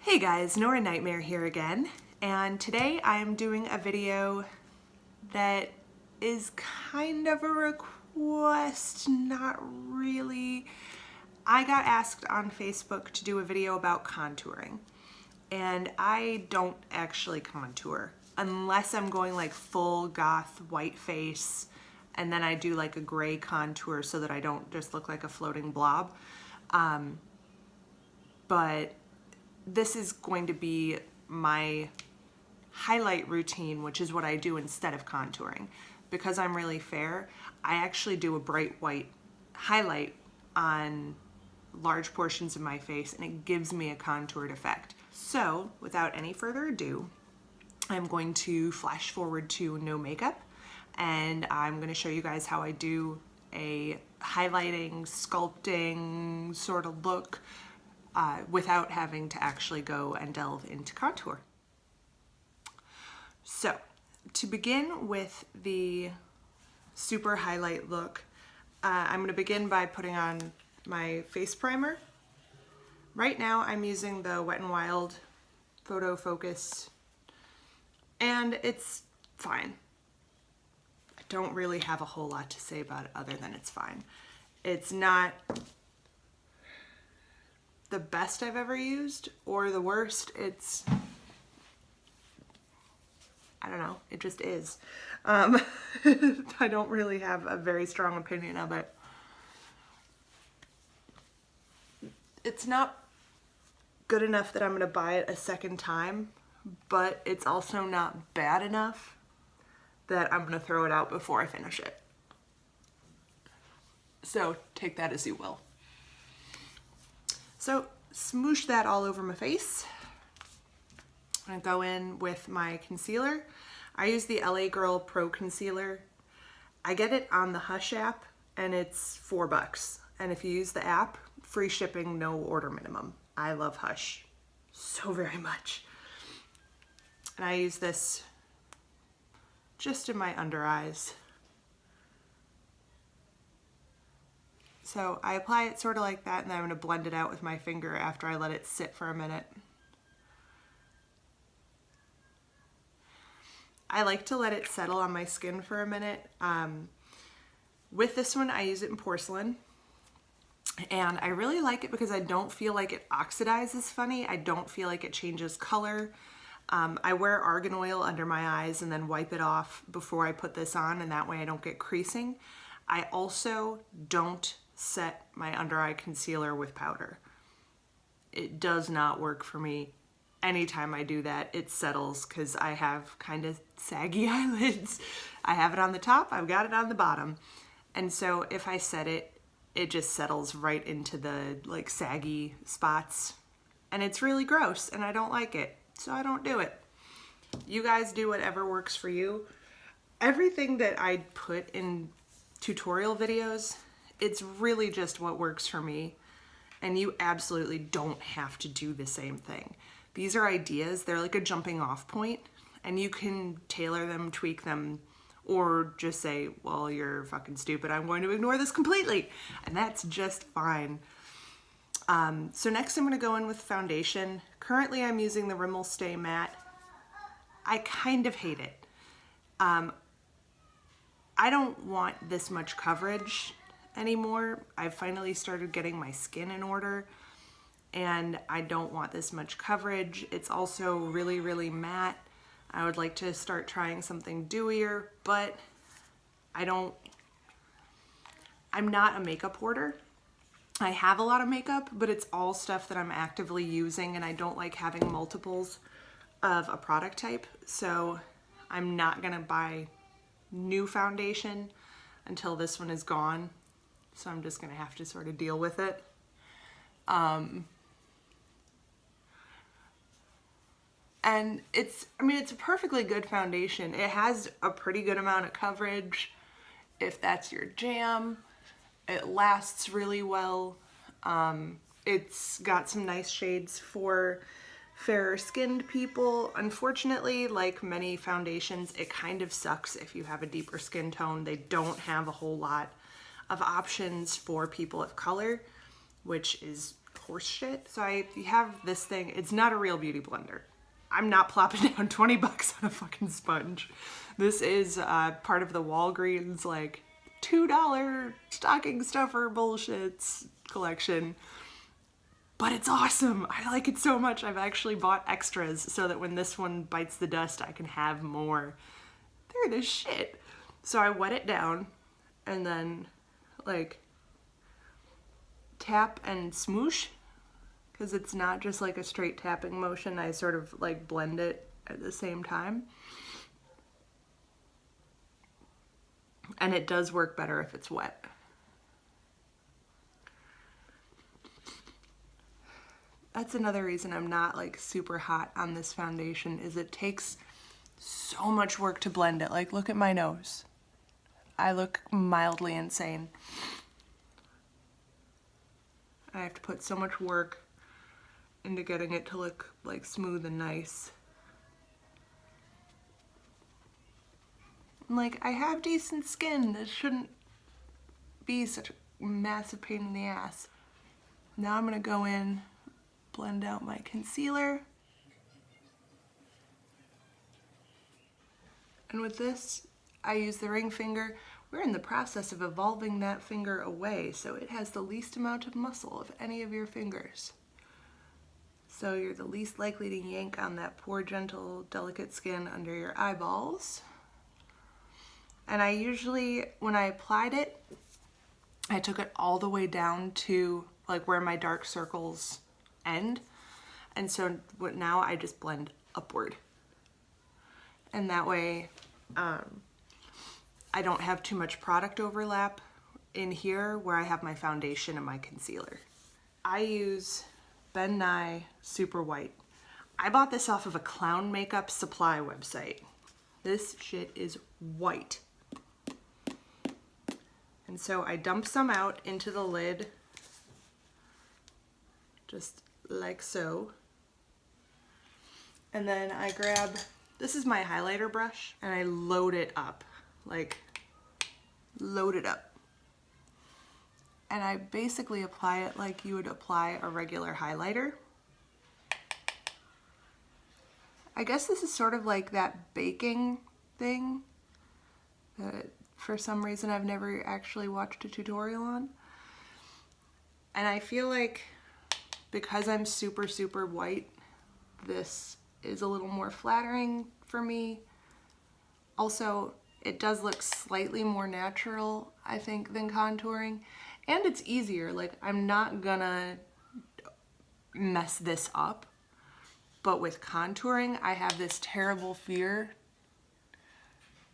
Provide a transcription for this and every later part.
Hey guys, Nora Nightmare here again, and today I am doing a video that is kind of a request, not really. I got asked on Facebook to do a video about contouring, and I don't actually contour unless I'm going like full goth white face, and then I do like a gray contour so that I don't just look like a floating blob. But this is going to be my highlight routine, which is what I do instead of contouring. Because I'm really fair, I actually do a bright white highlight on large portions of my face, and it gives me a contoured effect. So without any further ado, I'm going to flash forward to no makeup, and I'm going to show you guys how I do a highlighting, sculpting sort of look without having to actually go and delve into contour. So to begin with the super highlight look, I'm going to begin by putting on my face primer. Right now I'm using the Wet n Wild Photo Focus, and it's fine. I don't really have a whole lot to say about it other than it's fine. It's not the best I've ever used or the worst. It's, I don't know, it just is. I don't really have a very strong opinion of it. It's not good enough that I'm gonna buy it a second time, but it's also not bad enough that I'm gonna throw it out before I finish it. So take that as you will. So smoosh that all over my face. I'm gonna go in with my concealer. I use the LA Girl Pro Concealer. I get it on the Hush app, and it's $4. And if you use the app, free shipping, no order minimum. I love Hush so very much. And I use this just in my under eyes. So I apply it sort of like that, and then I'm going to blend it out with my finger after I let it sit for a minute. I like to let it settle on my skin for a minute. With this one, I use it in porcelain, and I really like it because I don't feel like it oxidizes funny. I don't feel like it changes color. I wear argan oil under my eyes and then wipe it off before I put this on, and that way I don't get creasing. I also don't set my under eye concealer with powder. It does not work for me. Anytime I do that, it settles because I have kind of saggy eyelids. I have it on the top, I've got it on the bottom. And so if I set it, it just settles right into the like saggy spots. And it's really gross and I don't like it, so I don't do it. You guys do whatever works for you. Everything that I put in tutorial videos, it's really just what works for me, and you absolutely don't have to do the same thing. These are ideas, they're like a jumping off point, and you can tailor them, tweak them, or just say, well, you're fucking stupid, I'm going to ignore this completely, and that's just fine. So next I'm going to go in with foundation. Currently I'm using the Rimmel Stay Matte. I kind of hate it. I don't want this much coverage anymore. I've finally started getting my skin in order, and I don't want this much coverage. It's also really, really matte. I would like to start trying something dewier, but I'm not a makeup hoarder. I have a lot of makeup, but it's all stuff that I'm actively using, and I don't like having multiples of a product type, so I'm not gonna buy new foundation until this one is gone. So I'm just gonna have to sort of deal with it. And it's a perfectly good foundation. It has a pretty good amount of coverage if that's your jam. It lasts really well. It's got some nice shades for fairer skinned people. Unfortunately, like many foundations, it kind of sucks if you have a deeper skin tone. They don't have a whole lot of options for people of color, which is horse shit. So I have this thing. It's not a real beauty blender. I'm not plopping down 20 bucks on a fucking sponge. This is part of the Walgreens like $2 stocking stuffer bullshits collection. But it's awesome. I like it so much. I've actually bought extras so that when this one bites the dust, I can have more. They're the shit. So I wet it down and then like tap and smoosh, because it's not just like a straight tapping motion. I sort of like blend it at the same time. And it does work better if it's wet. That's another reason I'm not like super hot on this foundation, is it takes so much work to blend it. Like, look at my nose. I look mildly insane. I have to put so much work into getting it to look like smooth and nice. Like, I have decent skin. This shouldn't be such a massive pain in the ass. Now I'm gonna go in, blend out my concealer. And with this, I use the ring finger. We're in the process of evolving that finger away so it has the least amount of muscle of any of your fingers. So you're the least likely to yank on that poor, gentle, delicate skin under your eyeballs. And I usually, when I applied it, I took it all the way down to like where my dark circles end. And so now I just blend upward. And that way, I don't have too much product overlap in here where I have my foundation and my concealer. I use Ben Nye Super White. I bought this off of a clown makeup supply website. This shit is white. And so I dump some out into the lid, just like so. And then I grab, this is my highlighter brush, and I load it up, like load it up. And I basically apply it like you would apply a regular highlighter. I guess this is sort of like that baking thing that for some reason I've never actually watched a tutorial on. And I feel like because I'm super, super white, this is a little more flattering for me. Also, it does look slightly more natural, I think, than contouring. And it's easier. Like, I'm not gonna mess this up. But with contouring, I have this terrible fear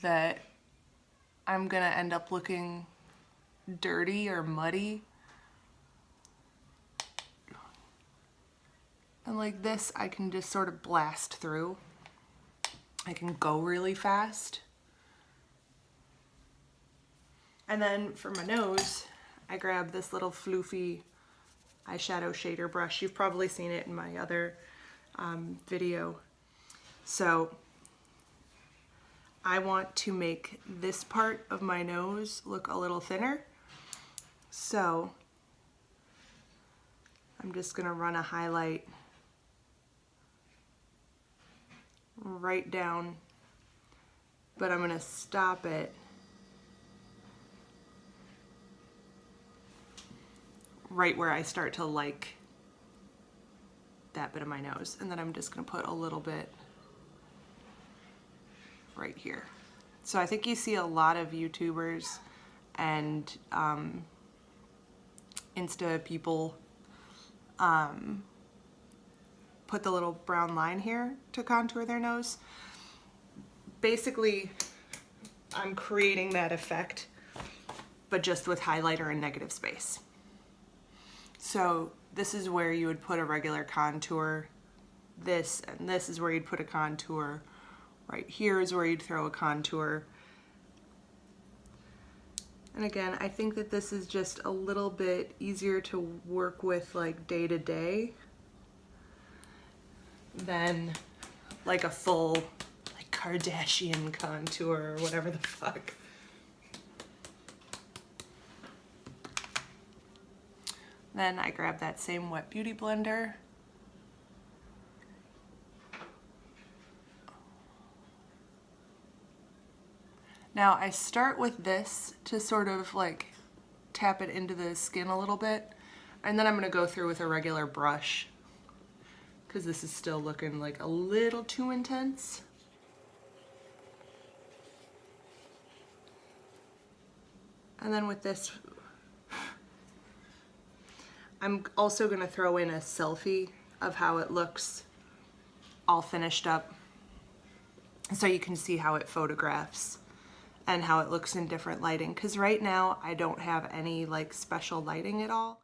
that I'm gonna end up looking dirty or muddy. And like this, I can just sort of blast through. I can go really fast. And then for my nose, I grab this little floofy eyeshadow shader brush. You've probably seen it in my other video. So I want to make this part of my nose look a little thinner. So I'm just gonna run a highlight right down, but I'm gonna stop it right where I start to like that bit of my nose. And then I'm just gonna put a little bit right here. So I think you see a lot of YouTubers and Insta people put the little brown line here to contour their nose. Basically, I'm creating that effect, but just with highlighter and negative space. So this is where you would put a regular contour, this, and this is where you'd put a contour. Right here is where you'd throw a contour. And again, I think that this is just a little bit easier to work with like day to day than like a full like Kardashian contour or whatever the fuck. Then I grab that same wet beauty blender. Now I start with this to sort of like tap it into the skin a little bit, and then I'm gonna go through with a regular brush because this is still looking like a little too intense. And then with this, I'm also gonna throw in a selfie of how it looks all finished up so you can see how it photographs and how it looks in different lighting. Because right now I don't have any like special lighting at all.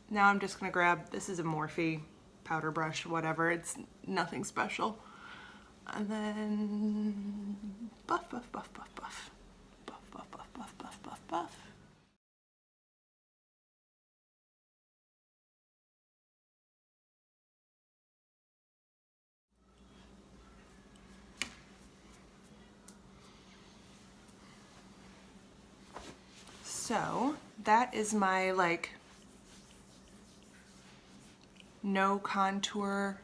Now I'm just gonna grab, this is a Morphe powder brush, whatever, it's nothing special. And then buff, buff, buff, buff, buff. Buff, buff, buff, buff, buff, buff, buff. So that is my like no contour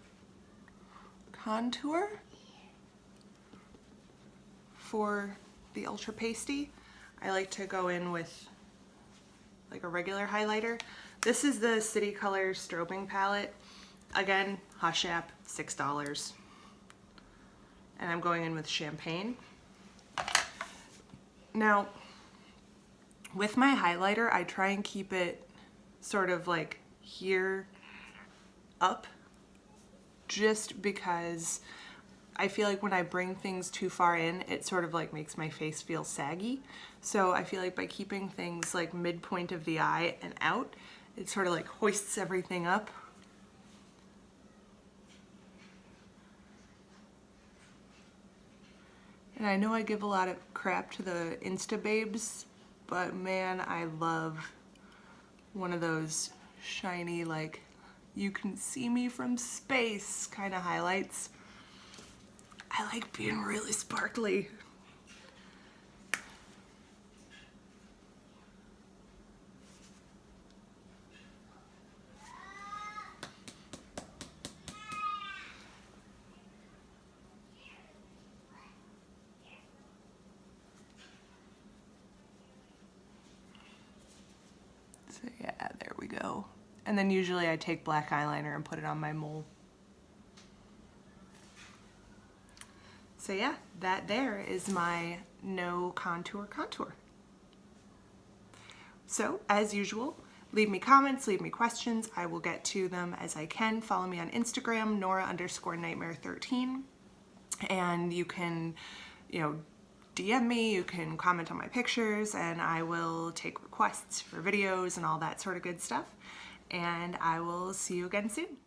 for the Ultra Pasty. I like to go in with like a regular highlighter. This is the City Color Strobing Palette. Again, Hush app, $6. And I'm going in with Champagne. Now, with my highlighter, I try and keep it sort of like here up, just because I feel like when I bring things too far in, it sort of like makes my face feel saggy. So I feel like by keeping things like midpoint of the eye and out, it sort of like hoists everything up. And I know I give a lot of crap to the Insta babes, but man, I love one of those shiny, like, you can see me from space kind of highlights. I like being really sparkly. So yeah, there we go. And then usually I take black eyeliner and put it on my mole. So yeah, that there is my no contour contour. So as usual, leave me comments, leave me questions. I will get to them as I can. Follow me on Instagram, Nora_nightmare13. And you can, DM me, you can comment on my pictures, and I will take requests for videos and all that sort of good stuff. And I will see you again soon.